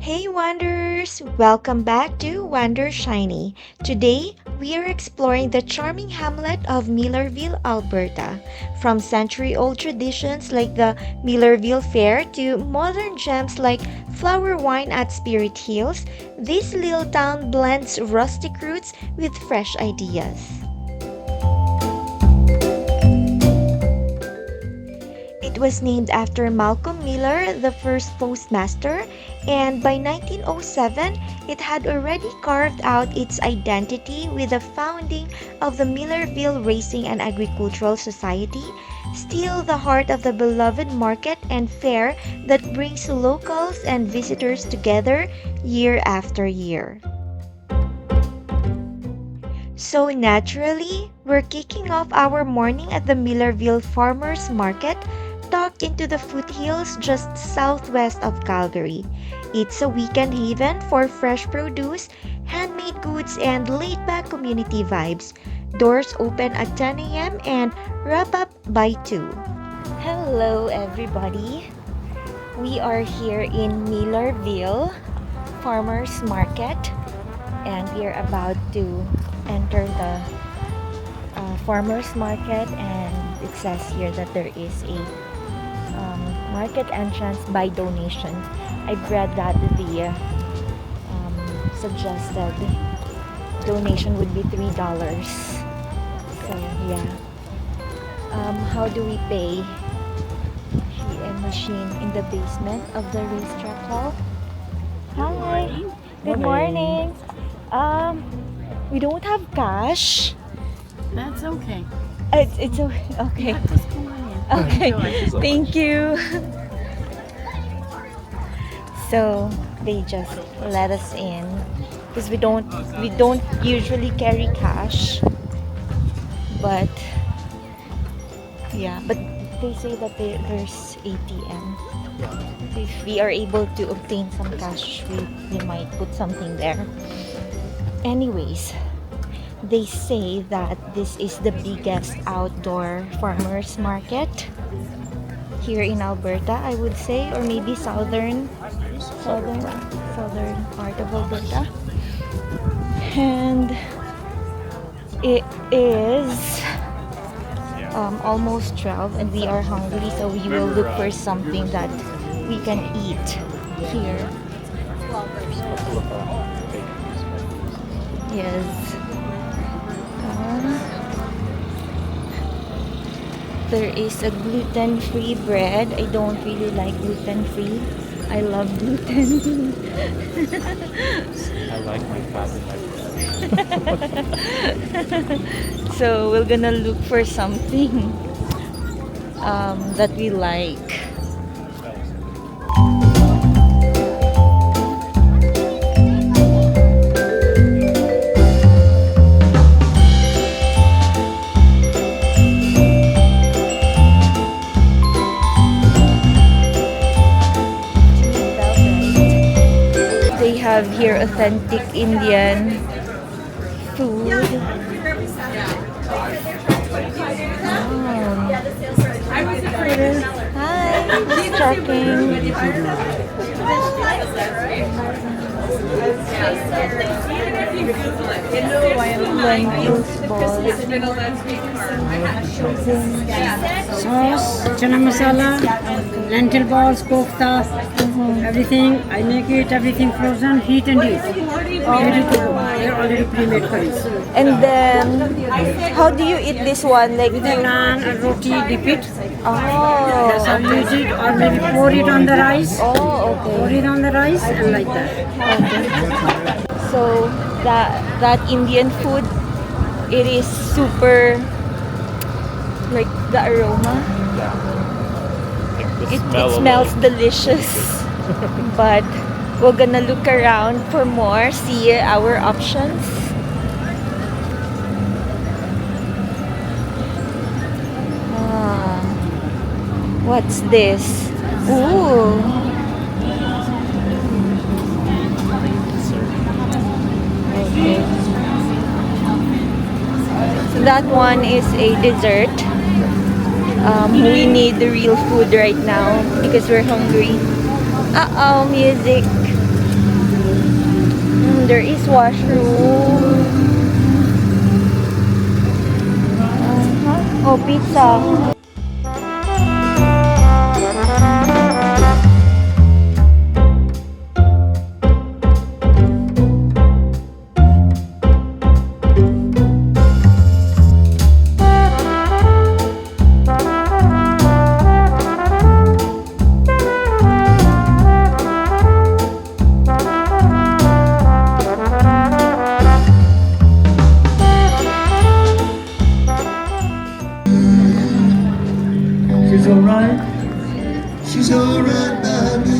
Hey Wanderers! Welcome back to Wander Shiny. Today, we are exploring the charming hamlet of Millarville, Alberta. From century-old traditions like the Millarville Fair to modern gems like flower wine at Spirit Hills, this little town blends rustic roots with fresh ideas. It was named after Malcolm Miller, the first postmaster, and by 1907, it had already carved out its identity with the founding of the Millarville Racing and Agricultural Society, still the heart of the beloved market and fair that brings locals and visitors together year after year. So naturally, we're kicking off our morning at the Millarville Farmers Market, tucked into the foothills just southwest of Calgary. It's a weekend haven for fresh produce, handmade goods, and laid-back community vibes. Doors open at 10 a.m. and wrap up by 2. Hello everybody! We are here in Millarville Farmers Market and we are about to enter the farmers market, and it says here that there is a market entrance by donation. I've read that the suggested donation would be $3. So yeah, how do we pay? A machine in the basement of the racetrack hall. Hi, good morning. We don't have cash. That's okay. It's okay. Yeah, just come on in. Okay, thank you. So they just let us in because we don't usually carry cash. But yeah, but they say that there's ATM. If we are able to obtain some cash, we might put something there. Anyways, they say that this is the biggest outdoor farmers market here in Alberta, I would say, or maybe southern part of Alberta. And it is almost 12 and we are hungry, so we will look for something that we can eat here. Yes. There is a gluten-free bread. I don't really like gluten-free. I love gluten. I like my fat in my bread. So we're gonna look for something that we like. They have here authentic Indian food. Hi, just checking. Lentils balls. Sauce, chana masala, lentil balls, kofta, everything. I make it everything frozen, heat and eat. Ready to go. They're already pre-made curries. And then, how do you eat this one? Like With a naan and roti, dip it. oh, That's how you use it, or maybe pour it on the rice. oh, Pour okay. it on the rice and like that. So that Indian food, it is super like the aroma. It smells delicious. But we're gonna look around for more, see our options. What's this? Ooh. Okay. So that one is a dessert. We need the real food right now because we're hungry. Uh-oh, music. And there is washroom. Oh, pizza. She's alright. She's alright by me.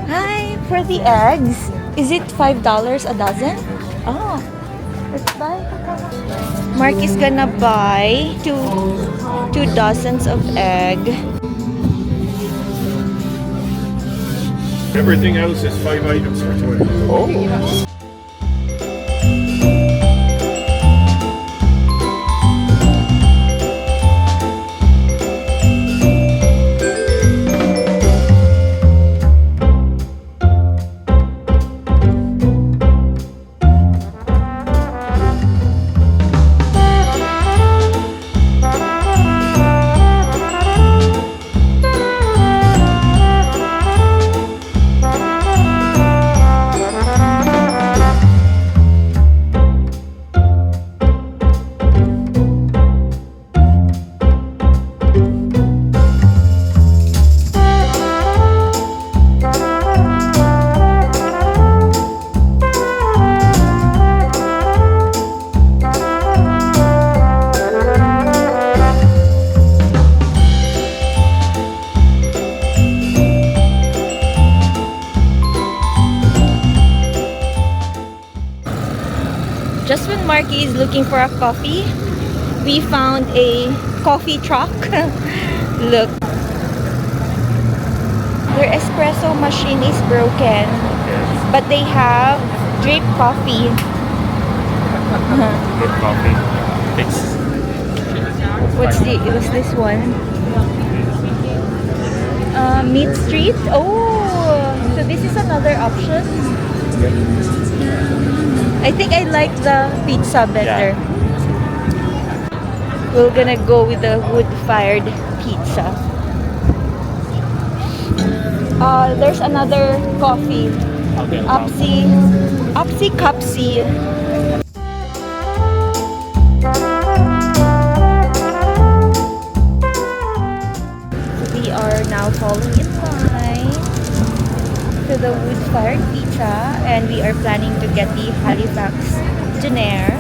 Hi, for the eggs. Is it $5 a dozen? Oh, let's buy. Mark is gonna buy two dozens of egg. Everything else is 5 items for 20. Oh. Just when Marky is looking for a coffee, we found a coffee truck. Look. Their espresso machine is broken, but they have drip coffee. Good coffee. Thanks. What's this one? Meat Street. Oh, so this is another option. I think I like the pizza better. Yeah. We're gonna go with the wood-fired pizza. There's another coffee. Okay. Upsy Cupsy. We are now falling in line to the wood-fired pizza, and we are planning to get the Halifax Donair.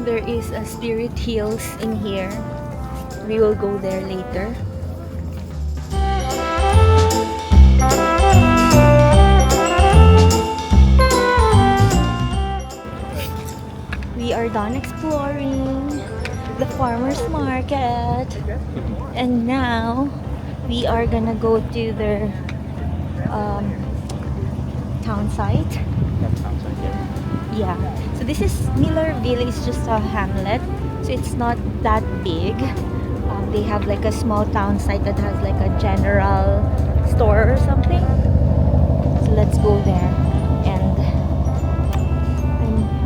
There is a Spirit Hills in here. We will go there later. We are done exploring the farmers market, and now we are gonna go to the town site. That sounds like it. Yeah, so this is Millarville. It's just a hamlet, so it's not that big. They have like a small town site that has like a general store or something. So let's go there. And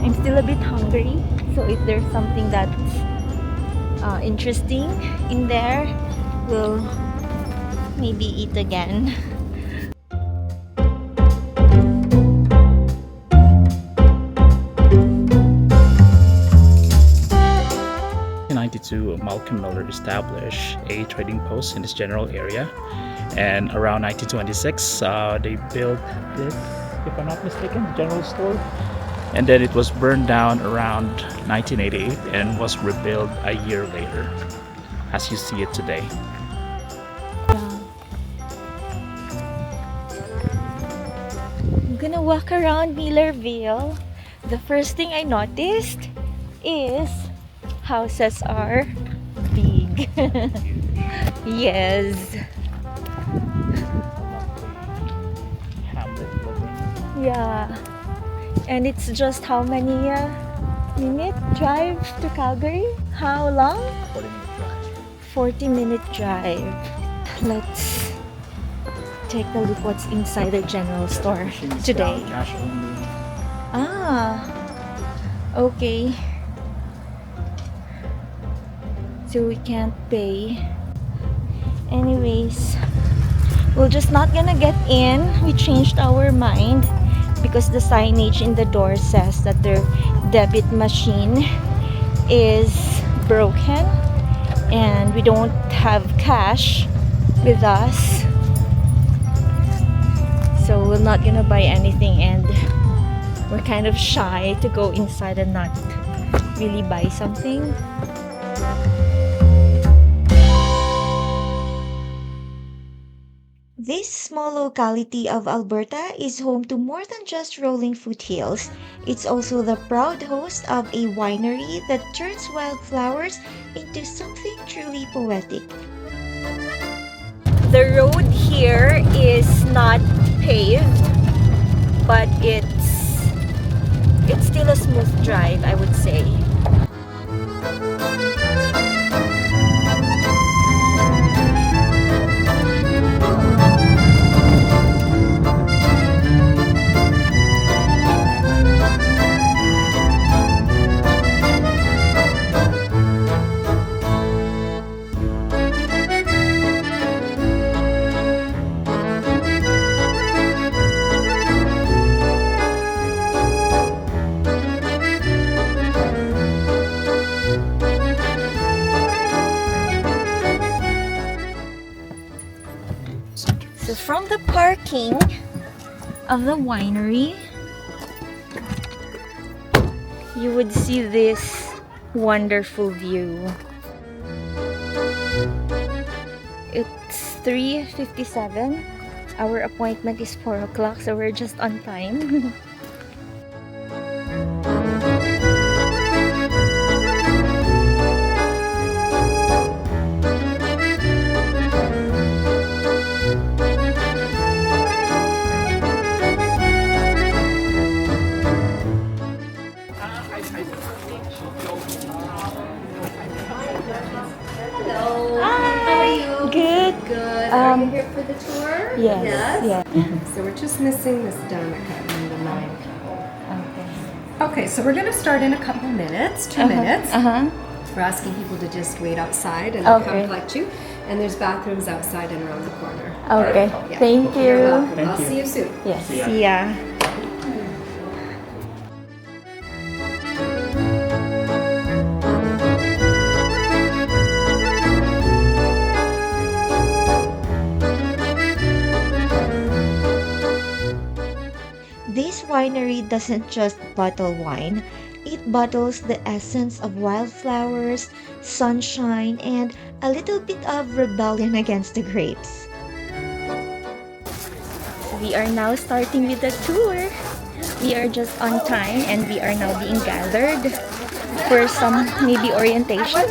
I'm still a bit hungry, so if there's something that's interesting in there, we'll maybe eat again. 1992, Malcolm Miller established a trading post in this general area, and around 1926 they built this, if I'm not mistaken, general store, and then it was burned down around 1988 and was rebuilt a year later as you see it today. I'm gonna walk around Millarville. The first thing I noticed is houses are big. Yes. Hamlet building. Yeah. And it's just how many minute drive to Calgary? How long? 40-minute drive. 40-minute drive. Let's take a look what's inside the general store Machines today. down, cash only. Ah. Okay. So we can't pay. Anyways, we're just not gonna get in. We changed our mind because the signage in the door says that their debit machine is broken and we don't have cash with us. So we're not gonna buy anything, and we're kind of shy to go inside and not really buy something. This small locality of Alberta is home to more than just rolling foothills. It's also the proud host of a winery that turns wildflowers into something truly poetic. The road here is not paved, but it's still a smooth drive, I would say. So from the parking of the winery, you would see this wonderful view. It's 3:57. Our appointment is 4 o'clock, so we're just on time. Good. Good. Are you here for the tour? Yes. Yes. Yeah. So we're just missing this Donica in the 9. Okay. Okay, so we're going to start in a couple minutes, 2 minutes. Uh-huh. We're asking people to just wait outside and they'll Okay. come collect you. And there's bathrooms outside and around the corner. Okay. Yeah. Thank You're you. welcome. Thank I'll you. see you soon. Yes. See ya. See ya. This winery doesn't just bottle wine, it It bottles the essence of wildflowers, sunshine, and a little bit of rebellion against the grapes. We are now starting with the tour. We are just on time and we are now being gathered for some maybe orientation.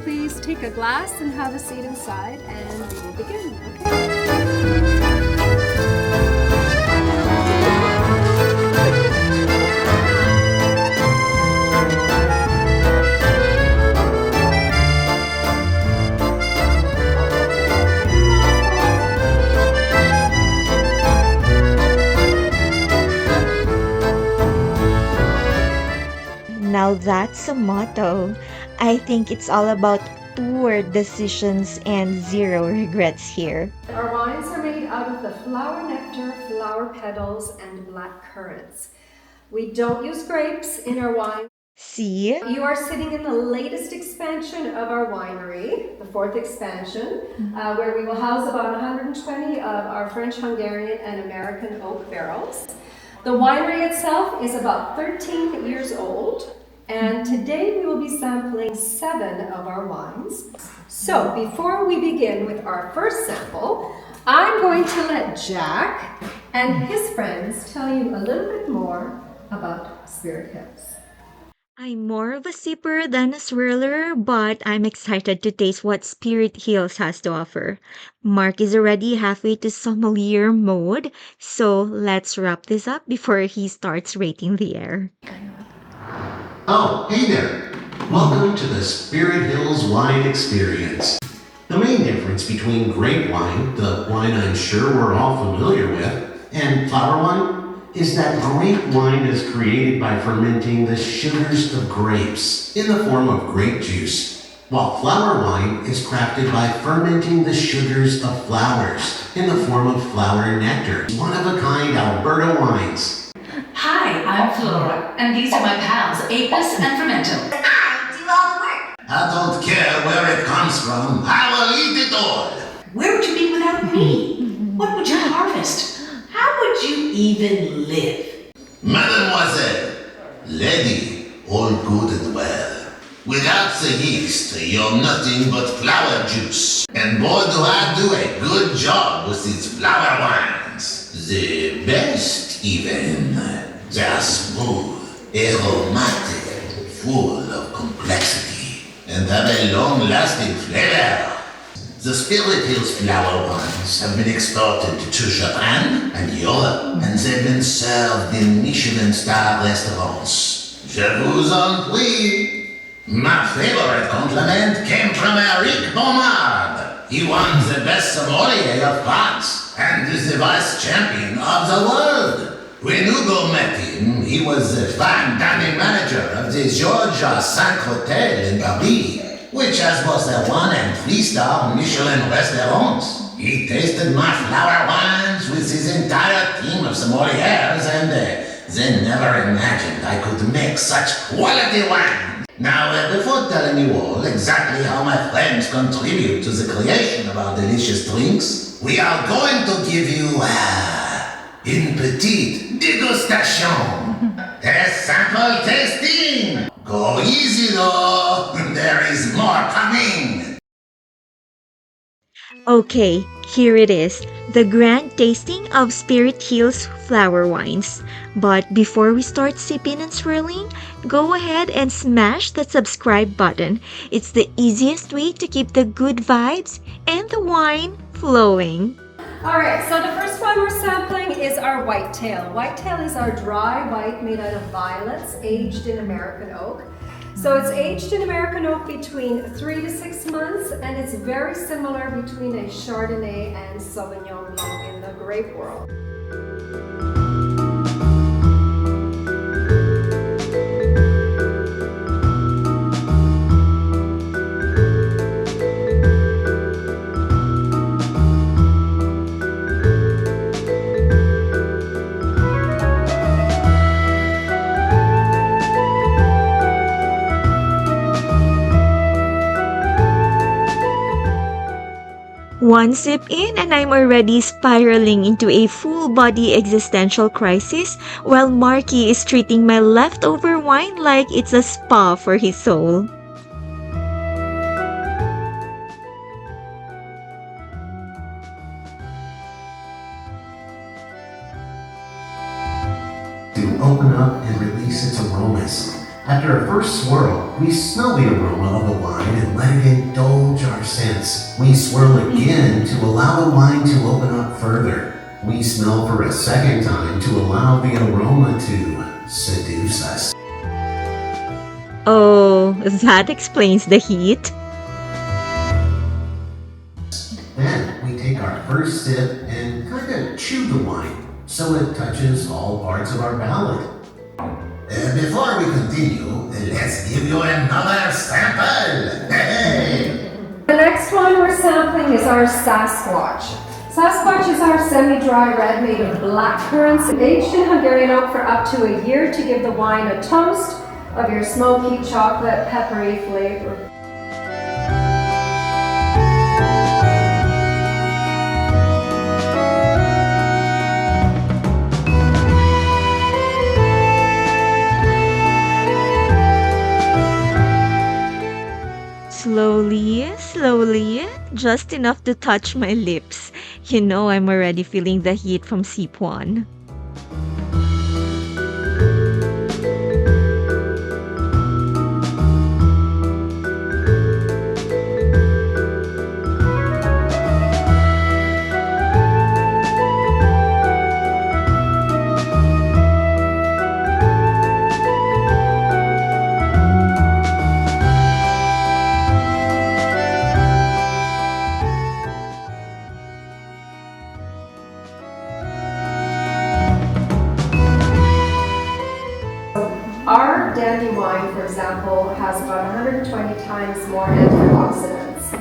Please take a glass and have a seat inside, and we will begin. Okay. Now that's a motto. I think it's all about poor decisions and zero regrets here. Our wines are made out of the flower nectar, flower petals, and black currants. We don't use grapes in our wine. See? You are sitting in the latest expansion of our winery, the fourth expansion, where we will house about 120 of our French, Hungarian, and American oak barrels. The winery itself is about 13 years old, and today we will be sampling 7 of our wines. So before we begin with our first sample, I'm going to let Jack and his friends tell you a little bit more about Spirit Hills. I'm more of a sipper than a swirler, but I'm excited to taste what Spirit Hills has to offer. Mark is already halfway to sommelier mode, so let's wrap this up before he starts rating the air. Oh, hey there! Welcome to the Spirit Hills Wine Experience. The main difference between grape wine, the wine I'm sure we're all familiar with, and flower wine is that grape wine is created by fermenting the sugars of grapes in the form of grape juice, while flower wine is crafted by fermenting the sugars of flowers in the form of flower nectar. One-of-a-kind Alberta wines. Hi, I'm Floral, and these are my pals, Apis and Fermento. I don't care where it comes from. I will eat it all. Where would you be without me? What would you harvest? How would you even live? Mademoiselle, lady, all good and well. Without the yeast, you're nothing but flower juice. And boy, do I do a good job with these flower wines. The best, even. They're smooth, aromatic, full of complexity, and have a long-lasting flavor. The Spirit Hills flower wines have been exported to Japan and Europe, and they've been served in Michelin-star restaurants. Je vous en prie. My favorite compliment came from Eric Baumard. He won the best sommelier of France and is the vice champion of the world. When Hugo met him, he was the fine dining manager of the Georgia 5 Hotel in Paris, which has both a 1- and 3-star Michelin restaurants. He tasted my flower wines with his entire team of sommeliers, and they never imagined I could make such quality wine. Now, before telling you all exactly how my friends contribute to the creation of our delicious drinks, we are going to give you une petite dégustation. A sample tasting. Go easy though, there is more coming. Okay, here it is, the grand tasting of Spirit Hills flower wines. But before we start sipping and swirling, go ahead and smash that subscribe button. It's the easiest way to keep the good vibes and the wine flowing. All right, so the first one we're sampling is our whitetail. Whitetail is our dry white made out of violets, aged in American oak. So it's aged in American oak between 3 to 6 months, and it's very similar between a Chardonnay and Sauvignon Blanc in the grape world. One sip in and I'm already spiraling into a full-body existential crisis while Marky is treating my leftover wine like it's a spa for his soul. To open up and release its aromas. After a first swirl, we smell the aroma of the wine and let it indulge our sense. We swirl again to allow the wine to open up further. We smell for a second time to allow the aroma to seduce us. Oh, that explains the heat. Then we take our first sip and kind of chew the wine so it touches all parts of our palate. Before we continue, let's give you another sample. Hey! The next one we're sampling is our Sasquatch. Sasquatch is our semi-dry red made of black currants, aged in Hungarian oak for up to a year to give the wine a toast of your smoky, chocolate, peppery flavor. Slowly, just enough to touch my lips. You know I'm already feeling the heat from sip 1. Our dandy wine, for example, has about 120 times more antioxidants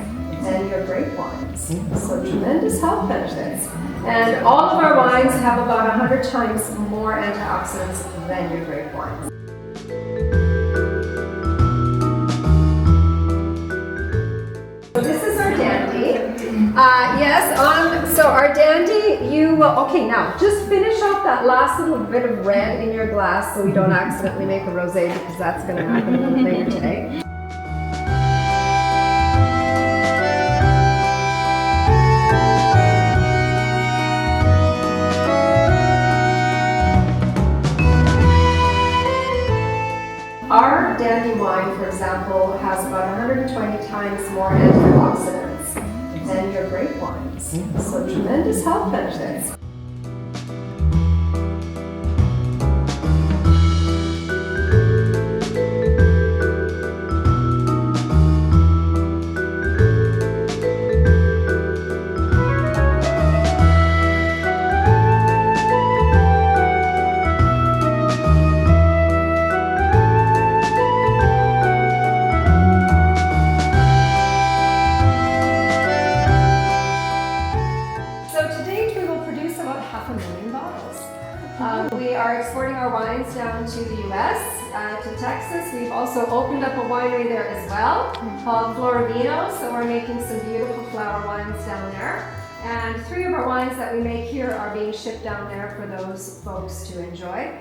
than your grape wines. So tremendous health benefits. And all of our wines have about 100 times more antioxidants than your grape wines. So this is our dandy. So our dandy, you will, okay, now just finish off that last little bit of red in your glass so we don't accidentally make a rosé, because that's going to happen a little later today. Our dandy wine, for example, has about 120 times more antioxidants than your grape wines. So tremendous health benefits. We are exporting our wines down to the US, to Texas. We've also opened up a winery there as well called Floral. So we're making some beautiful flower wines down there. And 3 of our wines that we make here are being shipped down there for those folks to enjoy.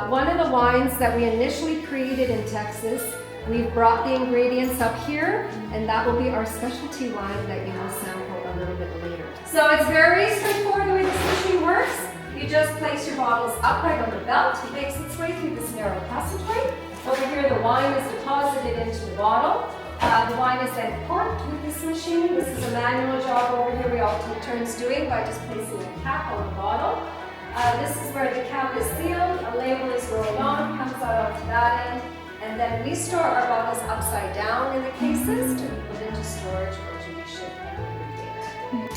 One of the wines that we initially created in Texas, we've brought the ingredients up here, and that will be our specialty wine that you will sample a little bit later. So it's very straightforward the way this machine works. You just place your bottles upright on the belt. It makes its way through this narrow passageway. Over here, the wine is deposited into the bottle. The wine is then corked with this machine. This is a manual job over here we all take turns doing by just placing a cap on the bottle. This is where the cap is sealed, a label is rolled on, comes out onto that end, and then we store our bottles upside down in the cases to be put into storage or to be shipped.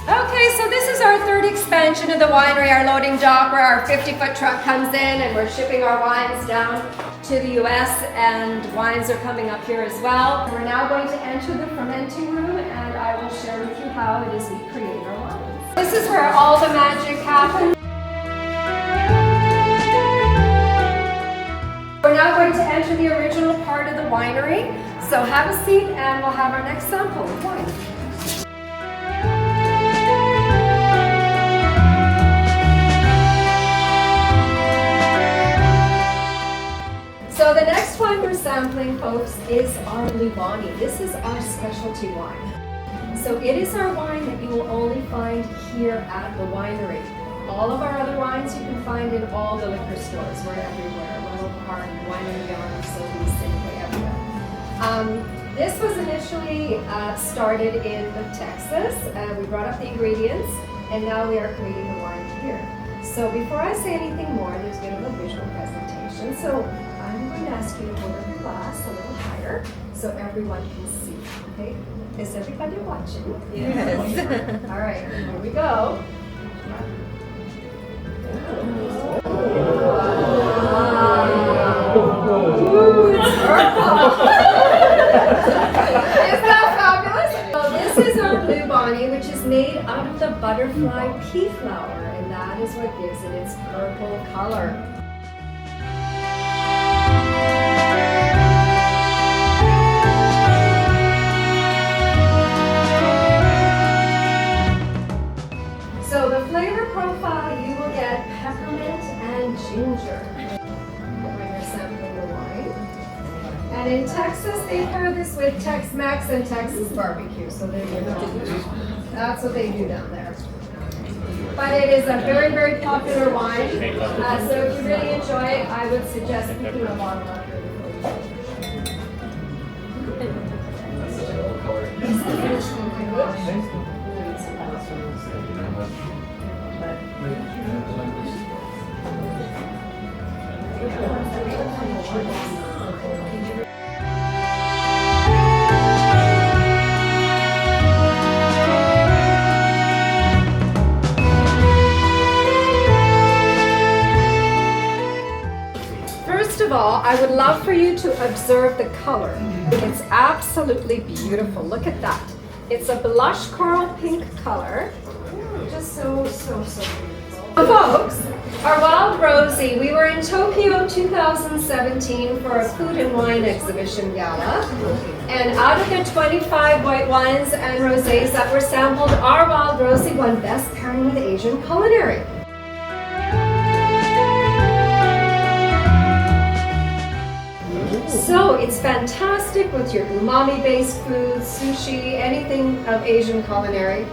Okay, so this is our 3rd expansion of the winery, our loading dock where our 50-foot truck comes in and we're shipping our wines down to the US, and wines are coming up here as well. We're now going to enter the fermenting room and I will share with you how it is we create our wines. This is where all the magic happens. We're now going to enter the original part of the winery. So have a seat and we'll have our next sample of wine. sampling, folks, is our Blue Bonnie. This is our specialty wine. So it is our wine that you will only find here at the winery. All of our other wines you can find in all the liquor stores. We're everywhere. Willow Park, Winery Yarn, Sobeys, Safeway, everywhere. This was initially started in Texas. We brought up the ingredients, and now we are creating the wine here. So before I say anything more, there's a bit of a visual presentation. So I'm going to ask you to hold up your glass a little higher so everyone can see. Okay? Is everybody watching? Yes. All right, here we go. Isn't that fabulous? So this is our Blue Bonnie, which is made out of the butterfly pea flower, and that is what gives it its purple color. So the flavor profile, you will get peppermint and ginger when you're sampling the wine. And in Texas, they pair this with Tex-Mex and Texas barbecue. So there you go. That's what they do down there. But it is a very, very popular wine. So if you really enjoy it, I would suggest picking a bottle up here before you go. Is the finish looking good? First of all, I would love for you to observe the color. It's absolutely beautiful. Look at that. It's a blush coral pink color. Just so beautiful. Folks, our Wild Rosie, we were in Tokyo 2017 for a food and wine exhibition gala. And out of the 25 white wines and rosés that were sampled, our Wild Rosie won Best Pairing with Asian Culinary. So it's fantastic with your umami-based foods, sushi, anything of Asian culinary.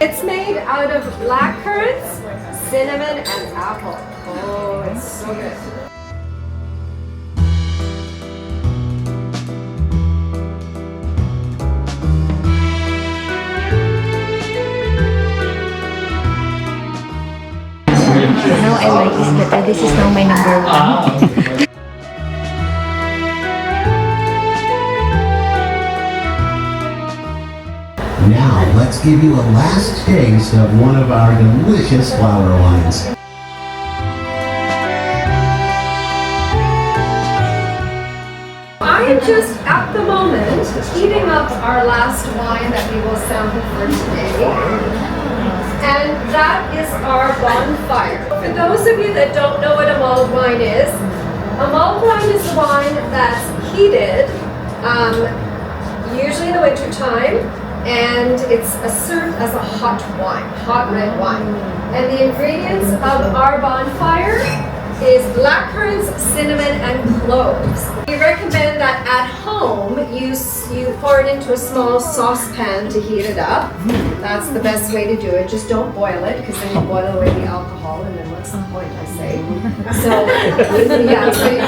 It's made out of black currants, cinnamon, and apple. Oh, it's so good. Now I like this better. This is now my number 1. Now, let's give you a last taste of one of our delicious flower wines. I am just at the moment heating up our last wine that we will sample for today. And that is our bonfire. For those of you that don't know what a mulled wine is a wine that's heated, usually in the winter time, and it's served as a hot wine, hot red wine. And the ingredients of our bonfire is black currants, cinnamon, and cloves. We recommend that at home you pour it into a small saucepan to heat it up. That's the best way to do it. Just don't boil it, because then you boil away the alcohol, and then what's the point, I say. So yeah, so you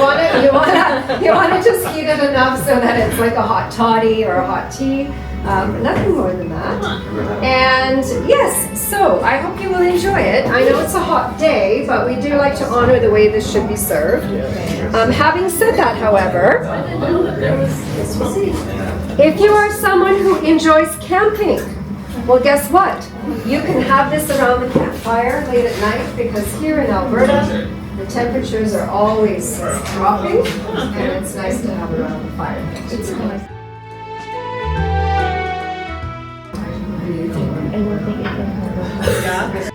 want to just heat it enough so that it's like a hot toddy or a hot tea. Nothing more than that. And yes, so I hope you will enjoy it. I know it's a hot day, but we do like to honor the way this should be served. Having said that, however, if you are someone who enjoys camping, well, guess what? You can have this around the campfire late at night, because here in Alberta, the temperatures are always dropping, and it's nice to have it around the fire. It's nice. I don't think it can handle.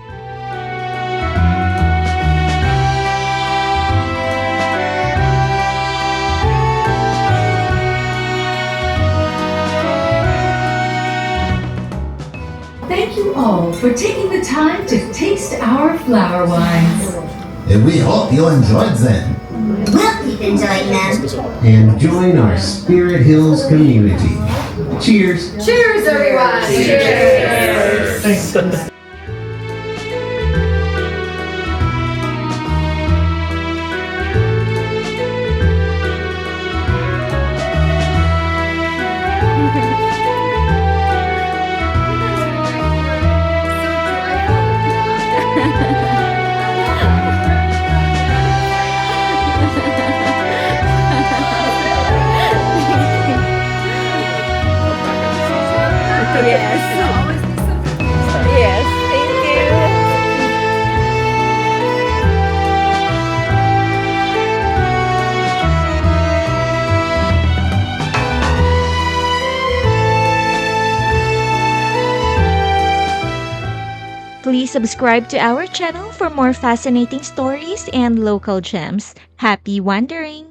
Thank you all for taking the time to taste our flower wines. And we hope you enjoyed them. We'll keep enjoying them. And join our Spirit Hills community. Cheers. Cheers, everyone! Cheers! Yes. Yes, thank you. Please subscribe to our channel for more fascinating stories and local gems. Happy wandering!